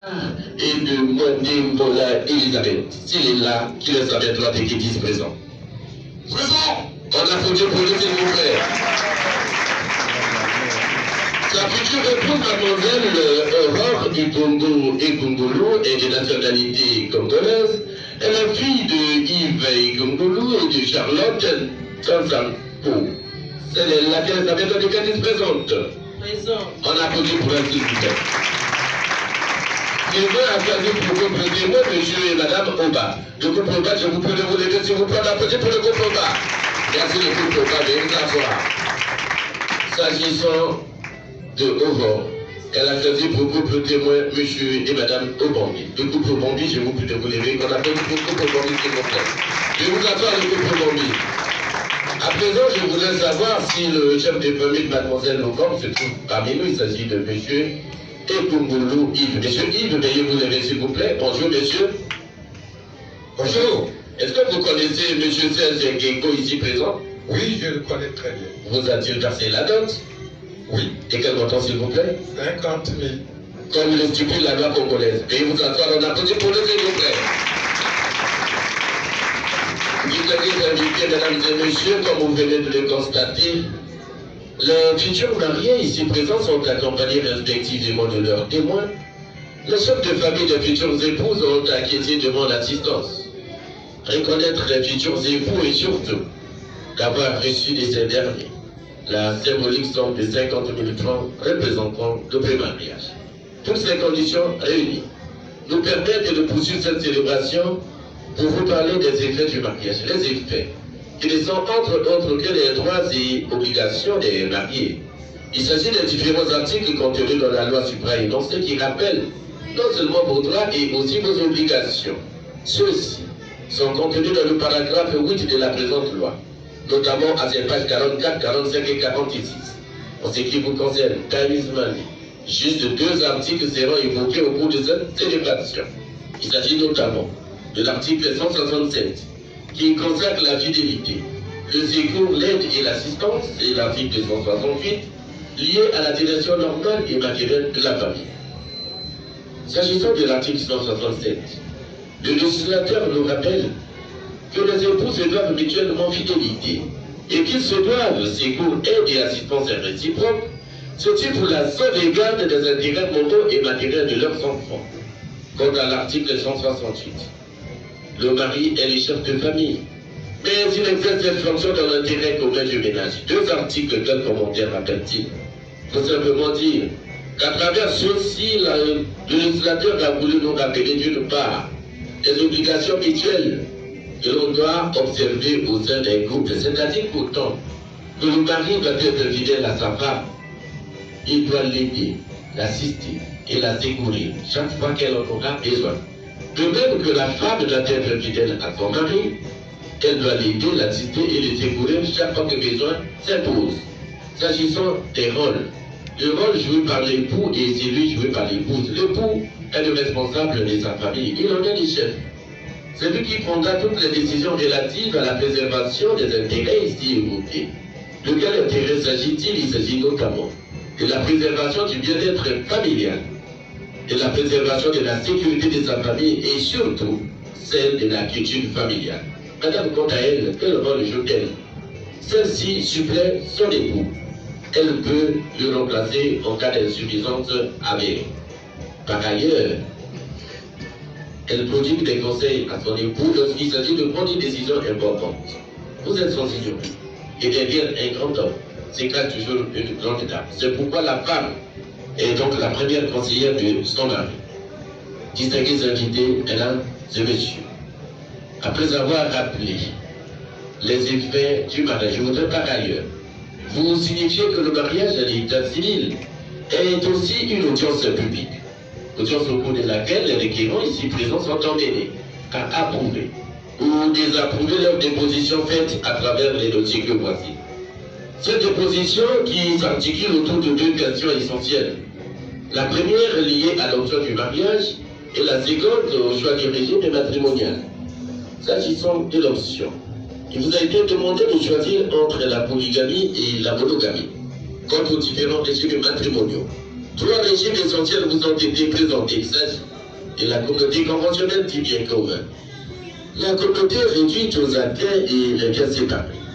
et de Mwende Mbola Elisabeth. S'il est là, qu'il Elisabeth Lotte qui dise présent. Présent. On applaudit pour lui, s'il vous plaît. Sa future épouse, mademoiselle Aurore Ikongo Ekongolo est de nationalité congolaise. Elle est fille de Yves Ekongolo et de Charlotte Tanzampo. C'est laquelle Elisabeth Lotte qui dise présente. Présent. On applaudit pour elle, s'il vous plaît. Je veux applaudir pour le couple témoin, monsieur et madame Oba. Le couple Oba, je vous prie de vous lever, s'il vous plaît, d'applaudir pour le couple Oba. Merci le couple Oba, veuillez vous asseoir. S'agissant de Aurore, elle a choisi pour le couple témoin, monsieur et madame Obambi. Le couple Obambi, je vous prie de vous lever, qu'on applaudit pour le couple Obambi, s'il vous plaît. Je vais vous asseoir, le couple Obambi. À présent, je voudrais savoir si le chef de famille de mademoiselle Obambi se trouve parmi nous. Il s'agit de monsieur Ekongolo Yves. Monsieur Yves, veuillez vous lever s'il vous plaît. Bonjour monsieur. Bonjour. Est-ce que vous connaissez monsieur Serge Geko ici présent? Oui, je le connais très bien. Vous a-t-il versé la dot? Oui. Et quel montant s'il vous plaît? 50 000. Comme le stipule la loi congolaise. Veuillez vous asseoir, on applaudit pour le s'il vous plaît. Distingués invités, mesdames et messieurs, comme vous venez de le constater, les futurs mariés ici présents sont accompagnés respectivement de leurs témoins. Les chefs de famille des futures épouses ont inquiété devant l'assistance. Reconnaître les futurs époux et surtout d'avoir reçu de ces derniers la symbolique somme de 50 000 francs représentant le pré-mariage. Toutes ces conditions réunies nous permettent de poursuivre cette célébration pour vous parler des effets du mariage. Les effets qui ne sont entre autres que les droits et obligations des mariés. Il s'agit des différents articles contenus dans la loi supra-énoncée qui rappellent non seulement vos droits et aussi vos obligations. Ceux-ci sont contenus dans le paragraphe 8 de la présente loi, notamment à ses pages 44, 45 et 46. En ce qui vous concerne, Taïs Mali, juste 2 articles seront évoqués au cours de cette célébration. Il s'agit notamment de l'article 167, qui consacre la fidélité, le secours, l'aide et l'assistance, et l'article 168, lié à la direction normale et matérielle de la famille. S'agissant de l'article 167, le législateur nous rappelle que les époux se doivent mutuellement fidélité et qu'ils se doivent secours, aide et assistance réciproque, ceci pour la sauvegarde des intérêts moraux et matériels de leurs enfants. Quant à l'article 168, le mari est le chef de famille, mais il exerce cette fonction dans l'intérêt commun du ménage. 2 articles, quel commentaire rappelle-t-il? Il faut simplement dire qu'à travers ceci, le législateur a voulu nous rappeler d'une part des obligations mutuelles que l'on doit observer au sein d'un couple. C'est-à-dire pourtant que le mari doit être fidèle à sa femme. Il doit l'aider, l'assister et la secourir chaque fois qu'elle en aura besoin. De même que la femme doit être fidèle à son mari, elle doit l'aider, l'assister et le secourir chaque fois que besoin s'impose. S'agissant des rôles, le rôle joué par l'époux et celui joué par l'épouse. L'époux est le responsable de sa famille, il en est le chef. C'est lui qui prendra toutes les décisions relatives à la préservation des intérêts ici évoqués. De quel intérêt s'agit-il? Il s'agit notamment de la préservation du bien-être familial, de la préservation de la sécurité de sa famille et surtout celle de la quiétude familiale. Madame, quant à elle, quel rôle joue-t-elle? Celle-ci supplée son époux. Elle peut le remplacer en cas d'insuffisance avérée. Par ailleurs, elle prodigue des conseils à son époux lorsqu'il s'agit de prendre une décision importante. Vous êtes sans ignorer. Et derrière un grand homme, c'est cache toujours une grande dame. C'est pourquoi la femme est donc la première conseillère de son mari. Distingués invités, mesdames et messieurs, après avoir rappelé les effets du mariage, je voudrais par ailleurs vous signifier que le mariage à l'état civil est aussi une audience publique. Audience au cours de laquelle les requérants ici présents sont emmenés à approuver ou désapprouver leurs dépositions faites à travers les dossiers que voici. Cette déposition qui s'articule autour de 2 questions essentielles. La première liée à l'option du mariage et la seconde au choix du régime matrimonial. S'agissant de l'option, il vous a été demandé de choisir entre la polygamie et la monogamie, quant aux différents régimes matrimoniaux. Trois régimes essentiels vous ont été présentés. Et la communauté conventionnelle dit bien commun. La communauté réduite aux acteurs et les biens séparés.